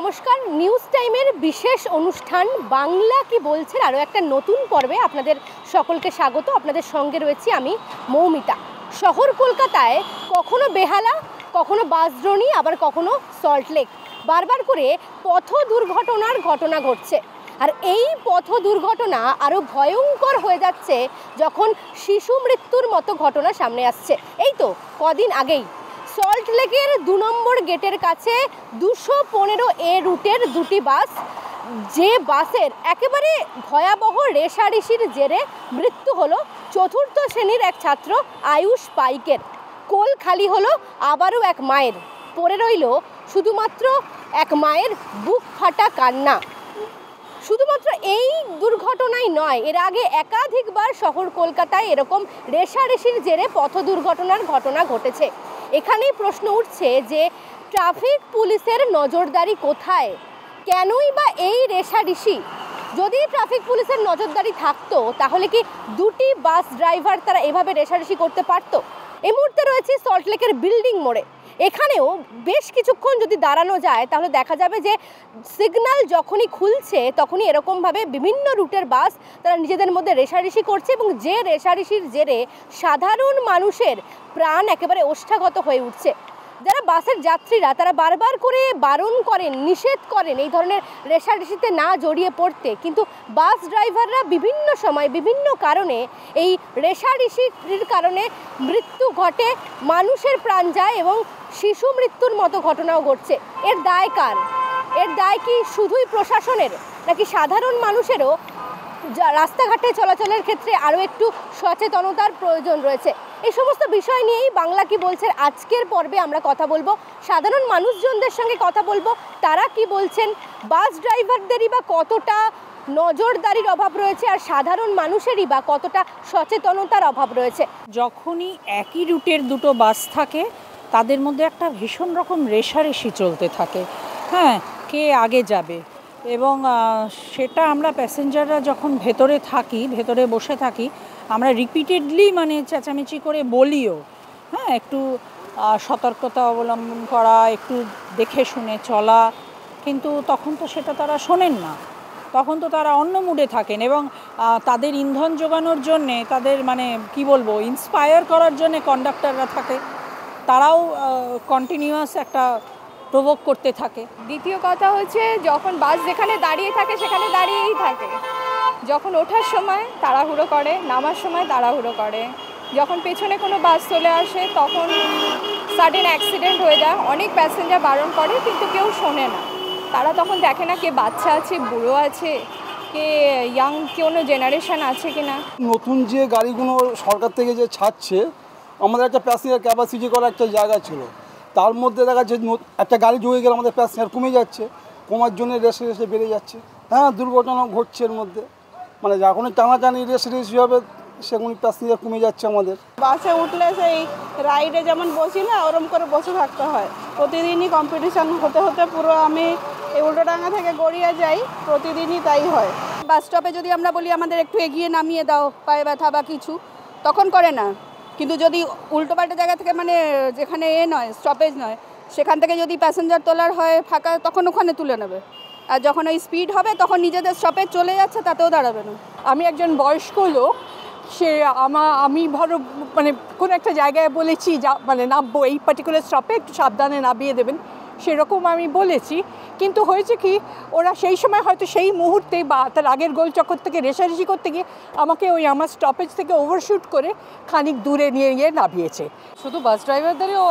নমস্কার, নিউজ টাইমের বিশেষ অনুষ্ঠান বাংলা কি বলছেন আরও একটা নতুন পর্বে আপনাদের সকলকে স্বাগত। আপনাদের সঙ্গে রয়েছি আমি মৌমিতা। শহর কলকাতায় কখনো বেহালা, কখনো বাসড্রোনি, আবার কখনো সল্টলেক, বারবার করে পথ দুর্ঘটনার ঘটনা ঘটছে। আর এই পথ দুর্ঘটনা আরও ভয়ঙ্কর হয়ে যাচ্ছে যখন শিশু মৃত্যুর মতো ঘটনা সামনে আসছে। এই তো কদিন আগেই সল্টলেকের 2 নম্বর গেটের কাছে 215A রুটের দুটি বাস, যে বাসের একেবারে ভয়াবহ রেষারেষির জেরে মৃত্যু হলো 4র্থ শ্রেণীর এক ছাত্র আয়ুষ পাইকের। কোল খালি হলো আবারও এক মায়ের, পড়ে রইল শুধুমাত্র এক মায়ের বুক ফাটা কান্না। শুধুমাত্র এই দুর্ঘটনাই নয়, এর আগে একাধিকবার শহর কলকাতায় এরকম রেষারেষির জেরে পথ দুর্ঘটনার ঘটনা ঘটেছে। এখানেই প্রশ্ন উঠছে যে ট্রাফিক পুলিশের নজরদারি কোথায়? কেনই বা এই রেষারেষি? যদি ট্রাফিক পুলিশের নজরদারি থাকতো তাহলে কি দুটি বাস ড্রাইভার তারা এভাবে রেষারেষি করতে পারতো? এই মুহূর্তে রয়েছে সল্টলেকের বিল্ডিং মোড়ে। এখানেও বেশ কিছুক্ষণ যদি দাঁড়ানো যায় তাহলে দেখা যাবে যে সিগন্যাল যখনই খুলছে তখনই এরকমভাবে বিভিন্ন রুটের বাস তারা নিজেদের মধ্যে রেষারেষি করছে, এবং যে রেষারেষির জেরে সাধারণ মানুষের প্রাণ একেবারে ওষ্ঠাগত হয়ে উঠছে। যারা বাসের যাত্রীরা তারা বারবার করে বারণ করেন, নিষেধ করেন এই ধরনের রেষারেষিতে না জড়িয়ে পড়তে, কিন্তু বাস ড্রাইভাররা বিভিন্ন সময় বিভিন্ন কারণে এই রেষারেষির কারণে মৃত্যু ঘটে, মানুষের প্রাণ যায় এবং শিশু মৃত্যুর মতো ঘটনাও ঘটছে। এর দায় কার? এর দায় কি শুধুই প্রশাসনের, নাকি সাধারণ মানুষেরও রাস্তাঘাটে চলাচলের ক্ষেত্রে আরও একটু সচেতনতার প্রয়োজন রয়েছে? এই সমস্ত বিষয় নিয়েই বাংলা কি বলছে আজকের পর্বে আমরা কথা বলবো। সাধারণ মানুষজনদের সঙ্গে কথা বলবো, তারা কি বলছেন, বাস ড্রাইভারদেরই বা কতটা নজরদারির অভাব রয়েছে আর সাধারণ মানুষেরই বা কতটা সচেতনতার অভাব রয়েছে। যখনই একই রুটের দুটো বাস থাকে তাদের মধ্যে একটা ভীষণ রকম রেষারেষি চলতে থাকে, হ্যাঁ, কে আগে যাবে। এবং সেটা আমরা প্যাসেঞ্জাররা যখন ভেতরে বসে থাকি আমরা রিপিটেডলি চেঁচামেচি করে বলিও, হ্যাঁ, একটু সতর্কতা অবলম্বন করা, একটু দেখে শুনে চলা, কিন্তু তখন তো সেটা তারা শোনেন না। তখন তো তারা অন্য মুডে থাকেন এবং তাদের ইন্ধন যোগানোর জন্যে, তাদের ইন্সপায়ার করার জন্যে কন্ডাক্টররা থাকে, তারাও কন্টিনিউয়াস একটা প্রভোগ করতে থাকে। দ্বিতীয় কথা হচ্ছে, যখন বাস যেখানে দাঁড়িয়ে থাকে সেখানে দাঁড়িয়েই থাকে। যখন ওঠার সময় তাড়াহুড়ো করে, নামার সময় তাড়াহুড়ো করে। যখন পেছনে কোনো বাস চলে আসে তখন সাডেন অ্যাক্সিডেন্ট হয়ে যায়। অনেক প্যাসেঞ্জার বারণ করে কিন্তু কেউ শোনে না। তারা তখন দেখে না কে বাচ্চা আছে, বুড়ো আছে, কে ইয়াং কোনো জেনারেশন আছে কি না। নতুন যে গাড়িগুলো সরকার থেকে যে ছাড়ছে, আমাদের একটা প্যাসেঞ্জার ক্যাপাসিটি করা একটা জায়গা ছিল, তার মধ্যে দেখা যাচ্ছে একটা গাড়ি জুড়ে গেলে আমাদের প্যাসেঞ্জার কমে যাচ্ছে, কমার জন্য রেসে বেড়ে যাচ্ছে। হ্যাঁ, দুর্ঘটনা ঘটছে এর মধ্যে, যখনই টানাটানি রেসি হবে সেগুলি প্যাসেঞ্জার কমে যাচ্ছে। আমাদের বাসে উঠলে সেই রাইডে যেমন বসি না, ওরম করে বসে থাকতে হয়। প্রতিদিনই কম্পিটিশান হতে হতে পুরো আমি এই উল্টোডাঙ্গা থেকে গড়িয়ে যাই, প্রতিদিনই তাই হয়। বাস স্টপে যদি আমরা বলি আমাদের একটু এগিয়ে নামিয়ে দাও, পায়ে ব্যথা বা কিছু, তখন করে না। কিন্তু যদি উল্টোপাল্টা জায়গা থেকে যেখানে স্টপেজ নয়, সেখান থেকে যদি প্যাসেঞ্জার তোলার হয় ফাঁকা, তখন ওখানে তুলে নেবে। আর যখন ওই স্পিড হবে তখন নিজেদের স্টপেজ চলে যাচ্ছে, তাতেও দাঁড়াবে না। আমি একজন বয়স্ক লোক, আমি ধরো কোনো একটা জায়গায় বলেছি নামবো, এই পার্টিকুলার স্টপে একটু সাবধানে নামিয়ে দেবেন, সেরকম আমি বলেছি। কিন্তু হয়েছে কি, ওরা সেই সময় হয়তো সেই মুহূর্তে বা তার আগের গোল চক্কর থেকে রেষারেষি করতে গিয়ে আমাকে আমার স্টপেজ থেকে ওভারশুট করে খানিক দূরে নিয়ে গিয়ে নামিয়েছে। শুধু বাস ড্রাইভারদেরও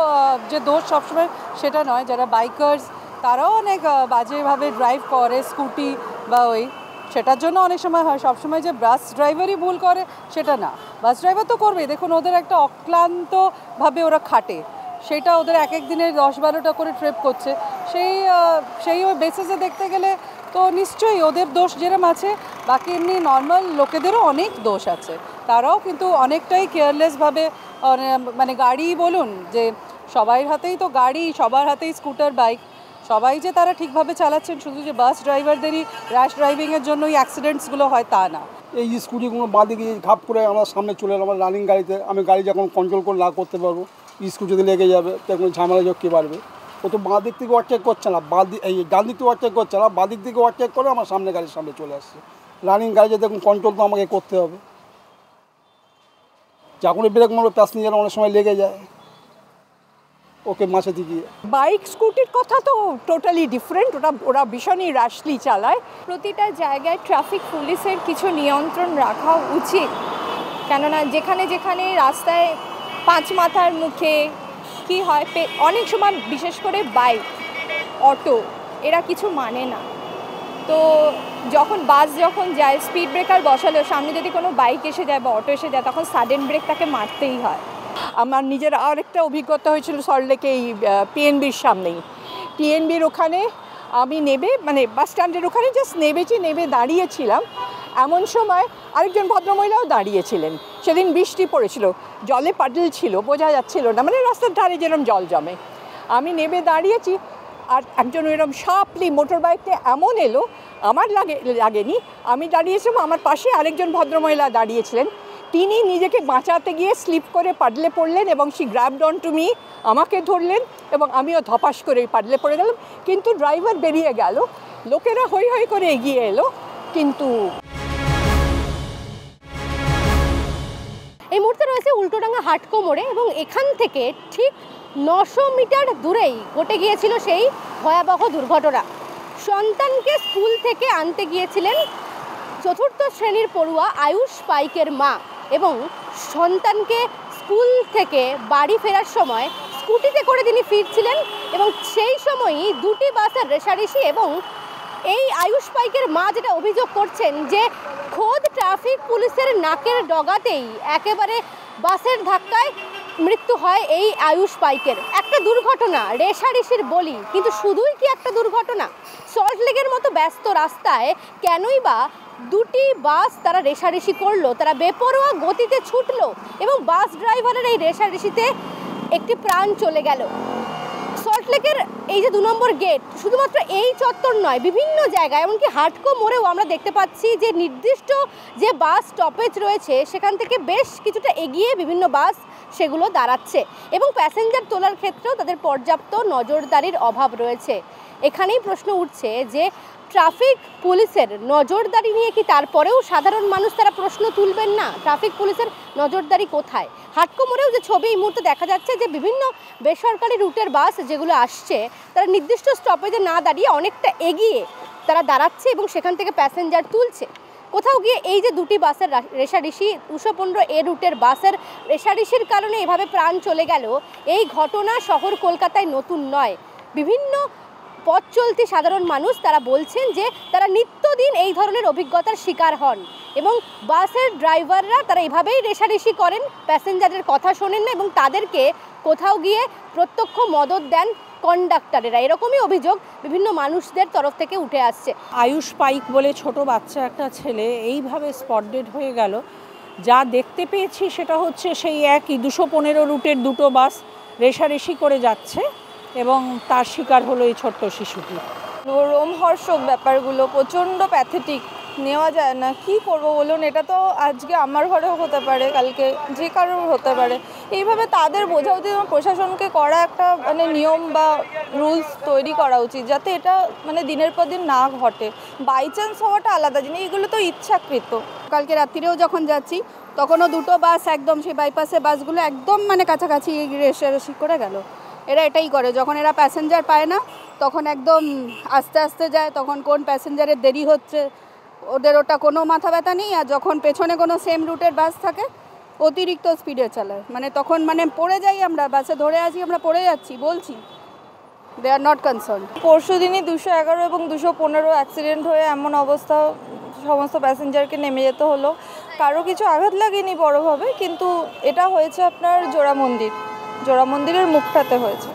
যে দোষ সবসময় সেটা নয়, যারা বাইকার্স তারাও অনেক বাজেভাবে ড্রাইভ করে, স্কুটি বা সেটার জন্য অনেক সময় হয়। সবসময় যে বাস ড্রাইভারই ভুল করে সেটা না, বাস ড্রাইভার তো করবেই। দেখুন, ওদের একটা অক্লান্তভাবে ওরা খাটে, সেটা ওদের এক এক দিনে 10-12টা করে ট্রিপ করছে। সেই বেসিসে দেখতে গেলে তো নিশ্চয়ই ওদের দোষ যেরকম আছে, বাকি এমনি নর্মাল লোকেদেরও অনেক দোষ আছে। তারাও কিন্তু অনেকটাই কেয়ারলেসভাবে, গাড়ি বলুন, যে সবার হাতেই তো গাড়ি, সবার হাতেই স্কুটার, বাইক, সবাই যে তারা ঠিকভাবে চালাচ্ছেন, শুধু যে বাস ড্রাইভারদেরই র্যাশ ড্রাইভিংয়ের জন্য এই অ্যাক্সিডেন্টসগুলো হয় তা না। এই স্কুটিগুলো বাঁদিকে ঘাপ করে আমার সামনে চলে এলো, আমার রানিং গাড়িতে আমি গাড়ি যখন কন্ট্রোল করে না করতে পারবো, স্কুটি যদি লেগে যাবে তখন ঝামেলা যোগ কী বাড়বে। ও তো বাঁ দিক থেকে ওভারটেক করছে না, এই ডান দিক থেকে ওভারটেক করছে না, বাঁ দিক থেকে ওভারটেক করে আমার সামনে গাড়ির সামনে চলে আসছে। রানিং গাড়ি যে দেখুন কন্ট্রোল তো আমাকে করতে হবে, যখনই ব্রেক মারবো প্যাসেঞ্জার অনেক সময় লেগে যায় ওকে মাঝে গিয়ে। বাইক স্কুটির কথা তো টোটালি ডিফারেন্ট, ওরা ভীষণই র্যাশলি চালায়। প্রতিটা জায়গায় ট্রাফিক পুলিশের কিছু নিয়ন্ত্রণ রাখা উচিত, কেননা যেখানে যেখানে রাস্তায় পাঁচ মাথার মুখে কি হয়, অনেক সময় বিশেষ করে বাইক, অটো এরা কিছু মানে না। তো বাস যখন যায় স্পিড ব্রেকার বসালেও সামনে যদি কোনো বাইক এসে যায় বা অটো এসে যায় তখন সাডেন ব্রেক তাকে মারতেই হয়। আমার নিজের আরেকটা অভিজ্ঞতা হয়েছিল সল্টলেকে, এই পিএনবির সামনেই, পিএনবির ওখানে আমি বাস স্ট্যান্ডের ওখানে জাস্ট নেমে দাঁড়িয়েছিলাম, এমন সময় আরেকজন ভদ্রমহিলাও দাঁড়িয়েছিলেন। সেদিন বৃষ্টি পড়েছিল, জলে পাডল ছিল, বোঝা যাচ্ছিল না, রাস্তার ধারে যেরকম জল জমে। আমি নেমে দাঁড়িয়েছি আর একজন এরকম শার্পলি মোটর বাইকটা এমন এলো, আমার লাগেনি, আমি দাঁড়িয়েছিলাম, আমার পাশে আরেকজন ভদ্রমহিলা দাঁড়িয়েছিলেন, তিনি নিজেকে বাঁচাতে গিয়ে স্লিপ করে পাডলে পড়লেন এবং she grabbed on to me, আমাকে ধরলেন এবং আমিও ধপাস করে পাডলে পড়ে গেলাম। কিন্তু ড্রাইভার বেরিয়ে গেল, লোকেরা হৈ হৈ করে এগিয়ে এলো, কিন্তু এই মুহূর্তে রয়েছে উল্টোডাঙ্গা হাটকো মোড়ে এবং এখান থেকে ঠিক 900 মিটার দূরেই ঘটে গিয়েছিল সেই ভয়াবহ দুর্ঘটনা। সন্তানকে স্কুল থেকে আনতে গিয়েছিলেন 4র্থ শ্রেণীর পড়ুয়া আয়ুষ পাইকের মা এবং সন্তানকে স্কুল থেকে বাড়ি ফেরার সময় স্কুটিতে করে তিনি ফিরছিলেন এবং সেই সময়ই দুটি বাসের রেষারেষি এবং এই আয়ুষ পাইকের মা যেটা অভিযোগ করছেন যে খোদ ট্রাফিক পুলিশের নাকের ডগাতেই একেবারে বাসের ধাক্কায় মৃত্যু হয় এই আয়ুষ পাইকের। একটা দুর্ঘটনা, রেষারেষির বলি, কিন্তু শুধুই কি একটা দুর্ঘটনা? সল্টলেকের মতো ব্যস্ত রাস্তায় কেনই বা দুটি বাস তারা রেষারেষি করলো, তারা বেপরোয়া গতিতে ছুটলো এবং বাস ড্রাইভারের এই রেষারেষিতে একটি প্রাণ চলে গেল। সল্টলেকের এই যে 2 নম্বর গেট, শুধুমাত্র এই চত্বর নয়, বিভিন্ন জায়গায় এমনকি হাটকো মোড়েও আমরা দেখতে পাচ্ছি যে নির্দিষ্ট যে বাস স্টপেজ রয়েছে সেখান থেকে বেশ কিছুটা এগিয়ে বিভিন্ন বাস সেগুলো দাঁড়াচ্ছে এবং প্যাসেঞ্জার তোলার ক্ষেত্রেও তাদের পর্যাপ্ত নজরদারির অভাব রয়েছে। এখানেই প্রশ্ন উঠছে যে ট্রাফিক পুলিশের নজরদারি নিয়ে কি তারপরেও সাধারণ মানুষ তারা প্রশ্ন তুলবেন না? ট্রাফিক পুলিশের নজরদারি কোথায়? হাটকো মোড়েও যে ছবি এই মুহূর্তে দেখা যাচ্ছে যে বিভিন্ন বেসরকারি রুটের বাস যেগুলো আসছে তারা নির্দিষ্ট স্টপেজে না দাঁড়িয়ে অনেকটা এগিয়ে তারা দাঁড়াচ্ছে এবং সেখান থেকে প্যাসেঞ্জার তুলছে। কোথাও গিয়ে এই যে দুটি বাসের রেষারেষি, 215 এ রুটের বাসের রেষারেষির কারণে এভাবে প্রাণ চলে গেল, এই ঘটনা শহর কলকাতায় নতুন নয়। বিভিন্ন পথ চলতি সাধারণ মানুষ তারা বলছেন যে তারা নিত্যদিন এই ধরনের অভিজ্ঞতার শিকার হন এবং বাসের ড্রাইভাররা তারা এভাবেই রেষারেষি করেন, প্যাসেঞ্জারের কথা শোনেন না এবং তাদেরকে কোথাও গিয়ে প্রত্যক্ষ মদত দেন কন্ডাক্টরেরা। এরকমই অভিযোগ বিভিন্ন মানুষদের তরফ থেকে উঠে আসছে। আয়ুষ পাইক বলে ছোট বাচ্চা একটা ছেলে এইভাবে স্পট ডেড হয়ে গেল। যা দেখতে পেয়েছি সেটা হচ্ছে সেই একই 215 রুটের দুটো বাস রেষারেষি করে যাচ্ছে এবং তার শিকার হলো এই ছোট্ট শিশুটি। রোমহর্ষক ব্যাপারগুলো, প্রচণ্ড প্যাথেটিক, নেওয়া যায় না। কি করব বলুন, এটা তো আজকে আমার ঘরেও হতে পারে, কালকে যে কারোর হতে পারে। এইভাবে তাদের বোঝা উচিত, প্রশাসনকে করা একটা নিয়ম বা রুলস তৈরি করা উচিত যাতে এটা দিনের পর দিন না ঘটে। বাই চান্স হওয়াটা আলাদা জিনিস, এগুলো তো ইচ্ছাকৃত। কালকে রাত্রিরেও যখন যাচ্ছি তখনও দুটো বাস একদম সেই বাইপাসে বাসগুলো একদম কাছাকাছি রেষারেষি করে গেল। এরা এটাই করে, যখন এরা প্যাসেঞ্জার পায় না তখন একদম আস্তে আস্তে যায়, তখন কোন প্যাসেঞ্জারের দেরি হচ্ছে ওদের ওটা কোনো মাথা ব্যথা নেই। আর যখন পেছনে কোনো সেম রুটের বাস থাকে অতিরিক্ত স্পিডে চালায়, তখন পড়ে যাই, আমরা বাসে ধরে আছি, আমরা পড়ে যাচ্ছি, বলছি দে আর নট কনসার্ন। পরশু দিনই 211 এবং 215 অ্যাক্সিডেন্ট হয়ে এমন অবস্থা, সমস্ত প্যাসেঞ্জারকে নেমে যেতে হলো। কারো কিছু আঘাত লাগেনি বড়োভাবে, কিন্তু এটা হয়েছে আপনার জোড়া মন্দিরের মুখটাতে হয়েছে।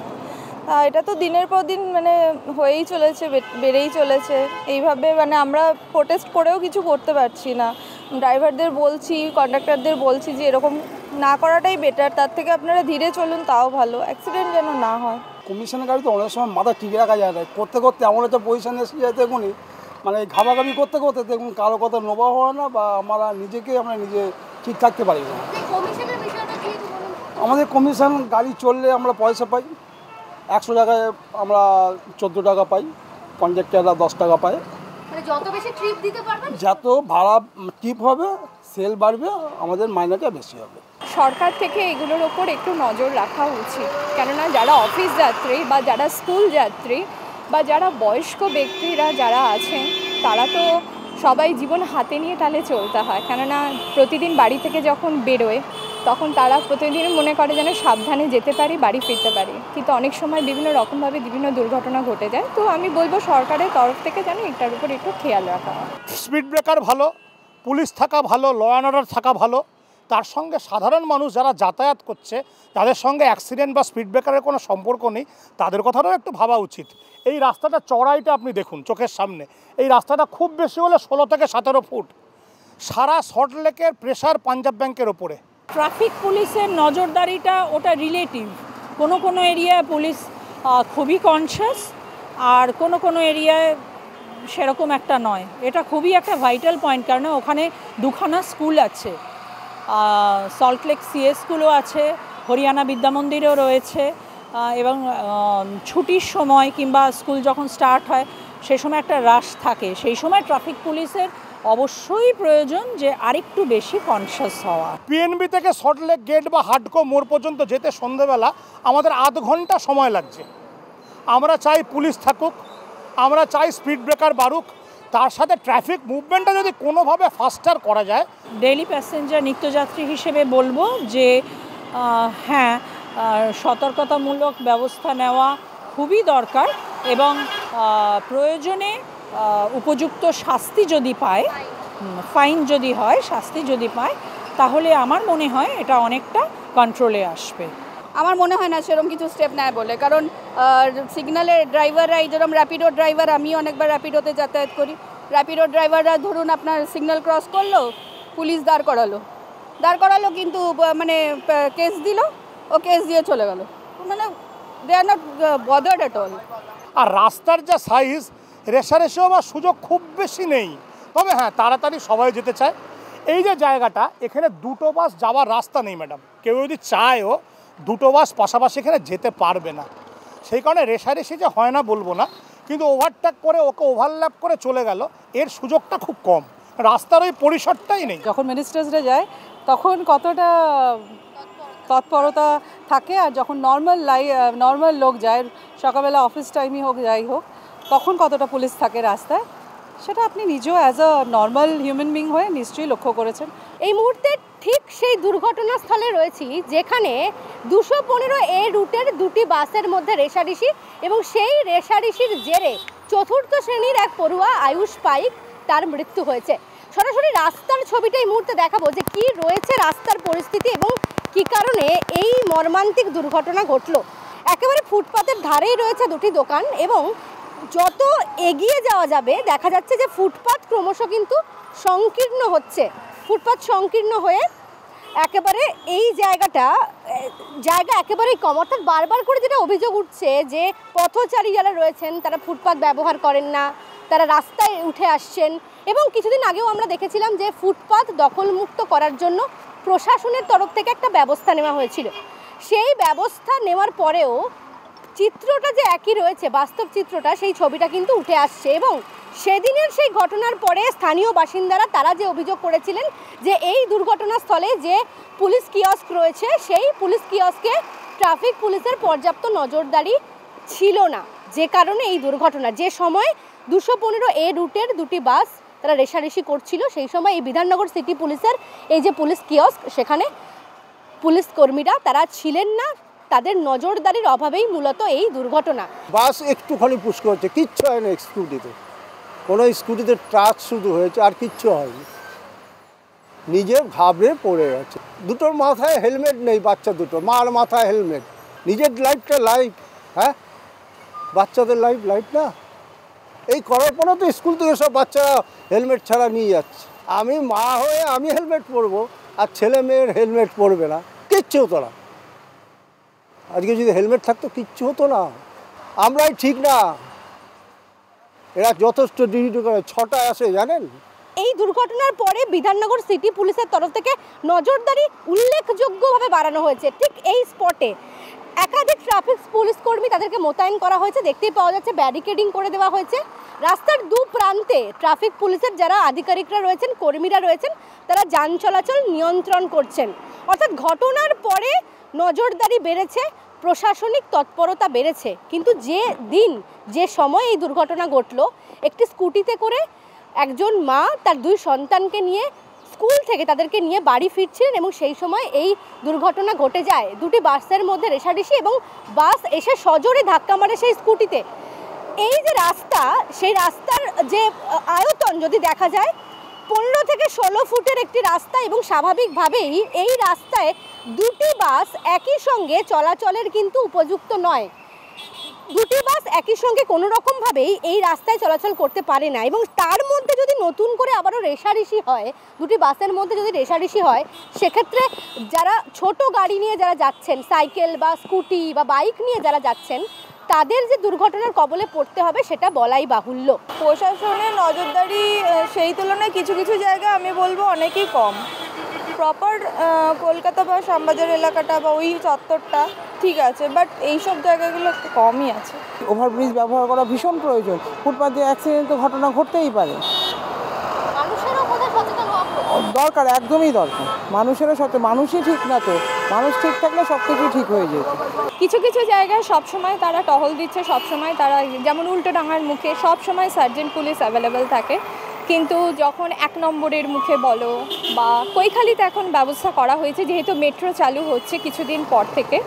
এটা তো দিনের পর দিন হয়েই চলেছে, বেড়েই চলেছে। এইভাবে আমরা প্রোটেস্ট করেও কিছু করতে পারছি না। ড্রাইভারদের বলছি, কন্ডাক্টরদের বলছি যে এরকম না করাটাই বেটার, তার থেকে আপনারা ধীরে চলুন, তাও ভালো, অ্যাক্সিডেন্ট যেন না হয়। কমিশনের গাড়ি তো অনেক সময় মাথা ঠিক রাখা যায় না, করতে করতে এমন একটা পজিশানে এসে যায় দেখুন, ঘামাঘামি করতে করতে দেখুন কারো কথা নোবা হয় না বা আমরা নিজে ঠিক থাকতে পারি না। আমাদের কমিশন গাড়ি চললে আমরা পয়সা পাই, 100 টাকায় আমরা 14 টাকা পাই, কন্ট্রাক্টররা 10 টাকা পায়। মানে যত বেশি ট্রিপ দিতে পারবেন যত ভাড়া টিপ হবে, সেল বাড়বে, আমাদের মাইনেটা বেশি হবে। সরকার থেকে এগুলোর ওপর একটু নজর রাখা উচিত, কেননা যারা অফিস যাত্রী বা যারা স্কুল যাত্রী বা যারা বয়স্ক ব্যক্তিরা যারা আছেন, তারা তো সবাই জীবন হাতে নিয়ে তাহলে চলতে হয়, কেননা প্রতিদিন বাড়ি থেকে যখন বেরোয় তখন তারা প্রতিদিন মনে করে যেন সাবধানে যেতে পারি, বাড়ি ফিরতে পারি, কিন্তু অনেক সময় বিভিন্ন রকমভাবে বিভিন্ন দুর্ঘটনা ঘটে যায়। তো আমি বলবো সরকারের তরফ থেকে যেন এটার উপর একটু খেয়াল রাখা হয়। স্পিড ব্রেকার ভালো, পুলিশ থাকা ভালো, ল অ্যান্ড অর্ডার থাকা ভালো, তার সঙ্গে সাধারণ মানুষ যারা যাতায়াত করছে, যাদের সঙ্গে অ্যাক্সিডেন্ট বা স্পিড ব্রেকারের কোনো সম্পর্ক নেই, তাদের কথাটাও একটু ভাবা উচিত। এই রাস্তাটা চড়াইটা আপনি দেখুন চোখের সামনে, এই রাস্তাটা খুব বেশি হলে 16 থেকে 17 ফুট। সারা সল্টলেকের প্রেশার পাঞ্জাব ব্যাংকের ওপরে। ট্রাফিক পুলিশের নজরদারিটা ওটা রিলেটিভ। কোনো কোনো এরিয়ায় পুলিশ খুবই কনসিয়াস, আর কোনো কোনো এরিয়ায় সেরকম একটা নয়। এটা খুবই একটা ভাইটাল পয়েন্ট, কারণ ওখানে দুখানা স্কুল আছে, সল্টলেক সিএস স্কুলও আছে, হরিয়ানা বিদ্যামন্দিরও রয়েছে, এবং ছুটির সময় কিংবা স্কুল যখন স্টার্ট হয় সেই সময় একটা রাশ থাকে। সেই সময় ট্রাফিক পুলিশের অবশ্যই প্রয়োজন যে আরেকটু বেশি কনসিয়াস হওয়া। পিএনবি থেকে সল্টলেক গেট বা হাডকো মোড় পর্যন্ত যেতে সন্ধ্যেবেলা আমাদের আধ ঘন্টা সময় লাগছে। আমরা চাই পুলিশ থাকুক, আমরা চাই স্পিড ব্রেকার বাড়ুক, তার সাথে ট্রাফিক মুভমেন্টটা যদি কোনোভাবে ফাস্টার করা যায়। ডেইলি প্যাসেঞ্জার নিত্যযাত্রী হিসেবে বলবো যে হ্যাঁ, সতর্কতামূলক ব্যবস্থা নেওয়া খুবই দরকার, এবং প্রয়োজনে উপযুক্ত শাস্তি যদি পায়, ফাইন যদি হয়, শাস্তি যদি পায়, তাহলে আমার মনে হয় এটা অনেকটা কন্ট্রোলে আসবে। আমার মনে হয় না সেরকম কিছু স্টেপ নেয় বলে, কারণ সিগন্যালের ড্রাইভাররা, এই যেরকম র্যাপিডো ড্রাইভার, আমি অনেকবার র্যাপিডোতে যাতায়াত করি, র্যাপিডো ড্রাইভাররা ধরুন আপনার সিগন্যাল ক্রস করলো, পুলিশ দাঁড় করালো কিন্তু মানে কেস দিল, ও কেস দিয়ে চলে গেল, মানে they are not bothered at all. আর রাস্তার যা সাইজ, রেশারেশি হওয়ার সুযোগ খুব বেশি নেই, তবে হ্যাঁ তাড়াতাড়ি সবাই যেতে চায়। এই যে জায়গাটা, এখানে দুটো বাস যাওয়ার রাস্তা নেই ম্যাডাম, কেউ যদি চায়ও দুটো বাস পাশাপাশি এখানে যেতে পারবে না। সেই কারণে রেশারেশি যে হয় না বলবো না, কিন্তু ওভারটেক করে ওকে ওভারল্যাপ করে চলে গেল, এর সুযোগটা খুব কম, রাস্তার ওই পরিসরটাই নেই। যখন মিনিস্টার্সরা যায় তখন কতটা তৎপরতা থাকে, আর যখন নর্মাল লোক যায়, সকালবেলা অফিস টাইমই হোক যাই হোক, তখন কতটা পুলিশ থাকে রাস্তায়, সেটা আপনি নিজেও as a normal human being হয়ে নিশ্চয়ই লক্ষ্য করেছেন। এই মুহূর্তে ঠিক সেই দুর্ঘটনাস্থলে রয়েছি যেখানে 215A রুটের দুটি বাসের মধ্যে রেষারেষি, এবং সেই রেষারেষির জেরে 4র্থ শ্রেণীর এক পড়ুয়া আয়ুষ পাইক তার মৃত্যু হয়েছে। সরাসরি রাস্তার ছবিটা এই মুহূর্তে দেখাবো যে কি রয়েছে রাস্তার পরিস্থিতি এবং কি কারণে এই মর্মান্তিক দুর্ঘটনা ঘটলো। একেবারে ফুটপাতের ধারেই রয়েছে দুটি দোকান, এবং যত এগিয়ে যাওয়া যাবে দেখা যাচ্ছে যে ফুটপাত ক্রমশ কিন্তু সংকীর্ণ হচ্ছে। ফুটপাত সংকীর্ণ হয়ে একেবারে এই জায়গা একেবারেই কম, অর্থাৎ বারবার করে যেটা অভিযোগ উঠছে যে পথচারী যারা রয়েছেন তারা ফুটপাত ব্যবহার করেন না, তারা রাস্তায় উঠে আসছেন, এবং কিছুদিন আগেও আমরা দেখেছিলাম যে ফুটপাত দখলমুক্ত করার জন্য প্রশাসনের তরফ থেকে একটা ব্যবস্থা নেওয়া হয়েছিল। সেই ব্যবস্থা নেওয়ার পরেও চিত্রটা যে একই রয়েছে, বাস্তব চিত্রটা, সেই ছবিটা কিন্তু উঠে আসছে। এবং সেদিনের সেই ঘটনার পরে স্থানীয় বাসিন্দারা তারা যে অভিযোগ করেছিলেন যে এই দুর্ঘটনাস্থলে যে পুলিশ কিয়স্ক রয়েছে, সেই পুলিশ কিয়স্কে ট্রাফিক পুলিশের পর্যাপ্ত নজরদারি ছিল না, যে কারণে এই দুর্ঘটনা। যে সময় 215A রুটের দুটি বাস তারা রেষারেষি করছিল, সেই সময় এই বিধাননগর সিটি পুলিশের এই যে পুলিশ কিয়স্ক, সেখানে পুলিশ কর্মীরা তারা ছিলেন না, তাদের নজরদারির অভাবেই মূলত এই দুর্ঘটনা। বাস একটুখানি পুশ করেছে, কিচ্ছু হয় না স্কুটিতে, কোনো স্কুটিতে টাচ শুধু হয়েছে, আর কিচ্ছু হয়নি, নিজে ঘাবড়ে পড়ে গেছে। দুটোর মাথায় হেলমেট নেই, বাচ্চা দুটো, মার মাথায় হেলমেট, নিজের লাইফটা লাইফ, হ্যাঁ বাচ্চাদের লাইফ না, এই করার পরে তো স্কুল থেকে সব বাচ্চারা হেলমেট ছাড়া নিয়ে যাচ্ছে। আমি মা হয়ে আমি হেলমেট পরবো, আর ছেলে মেয়ের হেলমেট পরবে না, কিচ্ছু হতো না। আজকে যদি হেলমেট থাকতো কিচ্ছু হতো না। আমরাই ঠিক না, এরা যথেষ্ট ডিউটি করে, 6টায় আসে জানেন। এই দুর্ঘটনার পরে বিধাননগর সিটি পুলিশের তরফ থেকে নজরদারি উল্লেখযোগ্যভাবে বাড়ানো হয়েছে ঠিক এই স্পটে। একাধিক ট্রাফিক পুলিশ কর্মী তাদেরকে মোতায়েন করা হয়েছে, দেখতেই পাওয়া যাচ্ছে ব্যারিকেডিং করে দেওয়া হয়েছে। রাস্তার দু প্রান্তে ট্রাফিক পুলিশের যারা আধিকারিকরা রয়েছেন, কর্মীরা রয়েছেন, তারা যান চলাচল নিয়ন্ত্রণ করছেন। অর্থাৎ ঘটনার পরে নজরদারি বেড়েছে, প্রশাসনিক তৎপরতা বেড়েছে, কিন্তু যে দিন যে সময় এই দুর্ঘটনা ঘটল, একটি স্কুটিতে করে একজন মা তার 2 সন্তানকে নিয়ে স্কুল থেকে তাদেরকে নিয়ে বাড়ি ফিরছিলেন এবং সেই সময় এই দুর্ঘটনা ঘটে যায়। দুটি বাসের মধ্যে রেষারেষি এবং বাস এসে সজোরে ধাক্কা মারে সেই স্কুটিতে। এই যে রাস্তা, সেই রাস্তার যে আয়তন যদি দেখা যায় 15 থেকে 16 ফুটের একটি রাস্তা এবং স্বাভাবিকভাবেই এই রাস্তায় দুটি বাস একই সঙ্গে চলাচলের কিন্তু উপযুক্ত নয়। দুটি বাস একই সঙ্গে কোনো রকমভাবেই এই রাস্তায় চলাচল করতে পারে না এবং তার মধ্যে যদি নতুন করে আবারও রেষারেষি হয়, দুটি বাসের মধ্যে যদি রেষারেষি হয়, সেক্ষেত্রে যারা ছোট গাড়ি নিয়ে যারা যাচ্ছেন, সাইকেল বা স্কুটি বা বাইক নিয়ে যারা যাচ্ছেন, তাদের যে দুর্ঘটনার কবলে পড়তে হবে সেটা বলাই বাহুল্য। প্রশাসনের নজরদারি সেই তুলনায় কিছু কিছু জায়গায় আমি বলবো অনেকই কম। প্রপার কলকাতা বা শ্যামবাজার এলাকাটা বা ওই চত্বরটা ঠিক আছে, বাট এইসব জায়গাগুলো একটু কমই আছে। ওভারব্রিজ ব্যবহার করা ভীষণ প্রয়োজন, ফুটপাথ দিয়ে অ্যাক্সিডেন্ট তো ঘটনা ঘটতেই পারে, দরকার, একদমই দরকার। মানুষই ঠিক না, তো মানুষ ঠিক থাকলে সব কিছু ঠিক হয়ে যেত। কিছু কিছু জায়গায় সবসময় তারা টহল দিচ্ছে, সবসময় তারা, যেমন উল্টোডাঙার মুখে সবসময় সার্জেন্ট পুলিশ অ্যাভেলেবেল থাকে, কিন্তু যখন 1 নম্বরের মুখে বলো বা কৈখালিতে এখন ব্যবস্থা করা হয়েছে, যেহেতু মেট্রো চালু হচ্ছে কিছুদিন পর থেকে,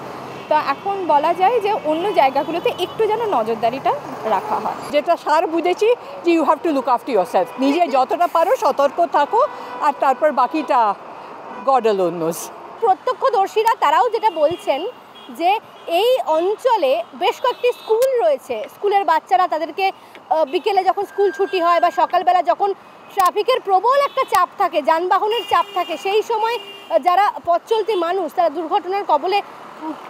তো এখন বলা যায় যে অন্য জায়গাগুলোতে একটু যেন নজরদারিটা রাখা হয়। যেটা সার বুঝেছি যে you have to look after yourself, নিজে যতটা পারো সতর্ক থাকো, আর তারপর বাকিটা গড অ্যালোন নোজ। প্রত্যক্ষদর্শীরা তারাও যেটা বলছেন যে এই অঞ্চলে বেশ কয়েকটি স্কুল রয়েছে, স্কুলের বাচ্চারা তাদেরকে বিকেলে যখন স্কুল ছুটি হয় বা সকালবেলা যখন ট্রাফিকের প্রবল একটা চাপ থাকে, যানবাহনের চাপ থাকে, সেই সময় যারা পথ চলতি মানুষ তারা দুর্ঘটনার কবলে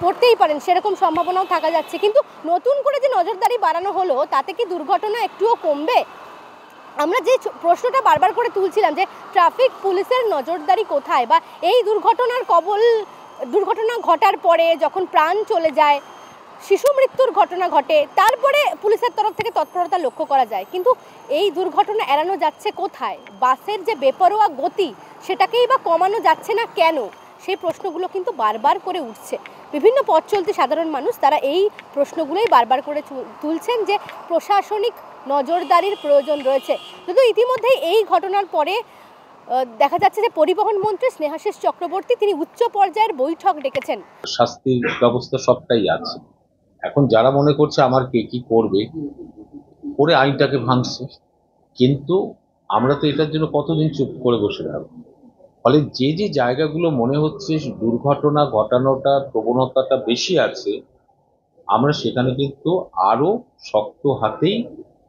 পড়তেই পারেন, সেরকম সম্ভাবনাও থাকা যাচ্ছে। কিন্তু নতুন করে যে নজরদারি বাড়ানো হলো, তাতে কি দুর্ঘটনা একটুও কমবে? আমরা যে প্রশ্নটা বারবার করে তুলছিলাম যে ট্রাফিক পুলিশের নজরদারি কোথায়, বা এই দুর্ঘটনা ঘটার পরে যখন প্রাণ চলে যায়, শিশু মৃত্যুর ঘটনা ঘটে, তারপরে পুলিশের তরফ থেকে তৎপরতা লক্ষ্য করা যায়, কিন্তু এই দুর্ঘটনা এড়ানো যাচ্ছে কোথায়? বাসের যে বেপরোয়া গতি, সেটাকেই বা কমানো যাচ্ছে না কেন? সেই প্রশ্নগুলো কিন্তু বারবার করে উঠছে। বিভিন্ন পথ চলতি সাধারণ মানুষ তারা এই প্রশ্নগুলোই বারবার করে তুলছেন যে প্রশাসনিক নজরদারির প্রয়োজন রয়েছে। কিন্তু ইতিমধ্যেই এই ঘটনার পরে দেখা যাচ্ছে যে পরিবহন মন্ত্রী স্নেহাশিস চক্রবর্তী তিনি উচ্চ পর্যায়ের বৈঠক ডেকেছেন। শাস্তির ব্যবস্থা সবটাই আছে, এখন যারা মনে করছে আমার কে কি করবে করে আইনটাকে ভাঙছে, কিন্তু আমরা তো এটার জন্য কতদিন চুপ করে বসে থাকবো। ফলে যে যে জায়গাগুলো মনে হচ্ছে দুর্ঘটনা ঘটানোটা প্রবণতাটা বেশি আছে, আমরা সেখানে কিন্তু আরো শক্ত হাতেই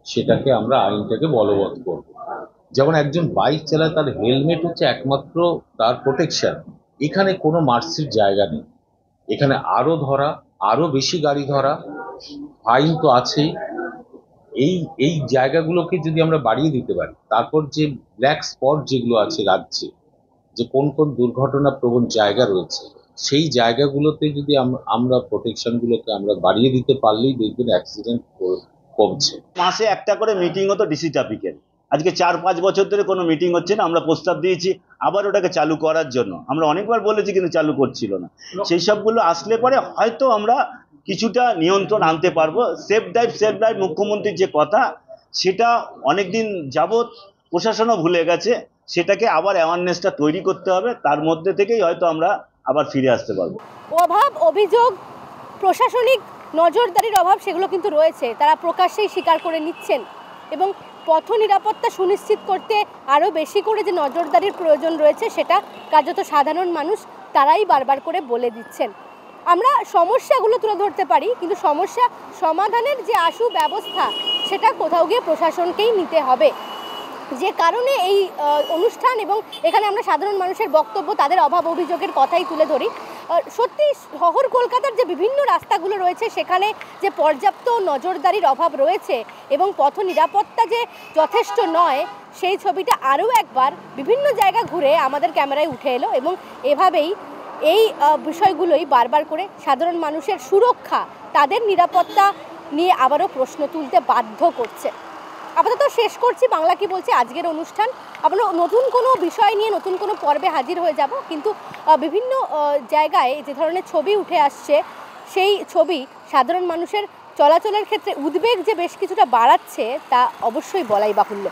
সেটাকে আমরা আইনটাকে বলবৎ করব। যেমন একজন বাইক চালায়, তার হেলমেট হচ্ছে একমাত্র তার প্রোটেকশন, এখানে কোনো মার্সির জায়গা নেই। এখানে আরো ধরা, আরো বেশি গাড়ি ধরা, ফাইন তো আছেই। এই জায়গাগুলোকে যদি আমরা বাড়িয়ে দিতে পারি, তারপর যে ব্ল্যাক স্পট যেগুলো আছে রাজ্যে, যে কোন কোন দুর্ঘটনা প্রবণ জায়গা রয়েছে, সেই জায়গাগুলোতে যদি আমরা প্রোটেকশনগুলোকে আমরা বাড়িয়ে দিতে পারলেই দেখবেন অ্যাক্সিডেন্ট কমছে। মাসে একটা করে মিটিং হতো ডিসি ট্রাফিকের, আজকে 4-5 বছর ধরে কোনো মিটিং হচ্ছে না। আমরা প্রস্তাব দিয়েছি আবার ওটাকে চালু করার জন্য, আমরা অনেকবার বলেছি কিন্তু চালু করছিল না। সেই সবগুলো আসলে পরে হয়তো আমরা কিছুটা নিয়ন্ত্রণ আনতে পারবো। সেফ ড্রাইভ মুখ্যমন্ত্রীর যে কথা, সেটা অনেকদিন যাবৎ প্রশাসনও ভুলে গেছে, সেটাকে আবার অ্যাওয়ারনেসটা তৈরি করতে হবে, তার মধ্যে থেকেই হয়তো আমরা আবার ফিরে আসতে পারবো। অভাব, অভিযোগ, প্রশাসনিক নজরদারির অভাব সেগুলো কিন্তু রয়েছে, তারা প্রকাশ্যেই স্বীকার করে নিচ্ছেন এবং পথ নিরাপত্তা সুনিশ্চিত করতে আরও বেশি করে যে নজরদারির প্রয়োজন রয়েছে সেটা কার্যত সাধারণ মানুষ তারাই বারবার করে বলে দিচ্ছেন। আমরা সমস্যাগুলো তুলে ধরতে পারি, কিন্তু সমস্যা সমাধানের যে আশু ব্যবস্থা সেটা কোথাও গিয়ে প্রশাসনকেই নিতে হবে। যে কারণে এই অনুষ্ঠান এবং এখানে আমরা সাধারণ মানুষের বক্তব্য, তাদের অভাব অভিযোগের কথাই তুলে ধরি। সত্যি শহর কলকাতার যে বিভিন্ন রাস্তাগুলো রয়েছে সেখানে যে পর্যাপ্ত নজরদারির অভাব রয়েছে এবং পথ নিরাপত্তা যে যথেষ্ট নয়, সেই ছবিটা আরও একবার বিভিন্ন জায়গা ঘুরে আমাদের ক্যামেরায় উঠে এলো এবং এভাবেই এই বিষয়গুলোই বারবার করে সাধারণ মানুষের সুরক্ষা, তাদের নিরাপত্তা নিয়ে আবারও প্রশ্ন তুলতে বাধ্য করছে। আপাতত শেষ করছি বাংলা কি বলছে আজকের অনুষ্ঠান। আমরা নতুন কোনো বিষয় নিয়ে নতুন কোনো পর্বে হাজির হয়ে যাব, কিন্তু বিভিন্ন জায়গায় যে ধরনের ছবি উঠে আসছে সেই ছবি সাধারণ মানুষের চলাচলের ক্ষেত্রে উদ্বেগ যে বেশ কিছুটা বাড়াচ্ছে তা অবশ্যই বলাই বাহুল্য।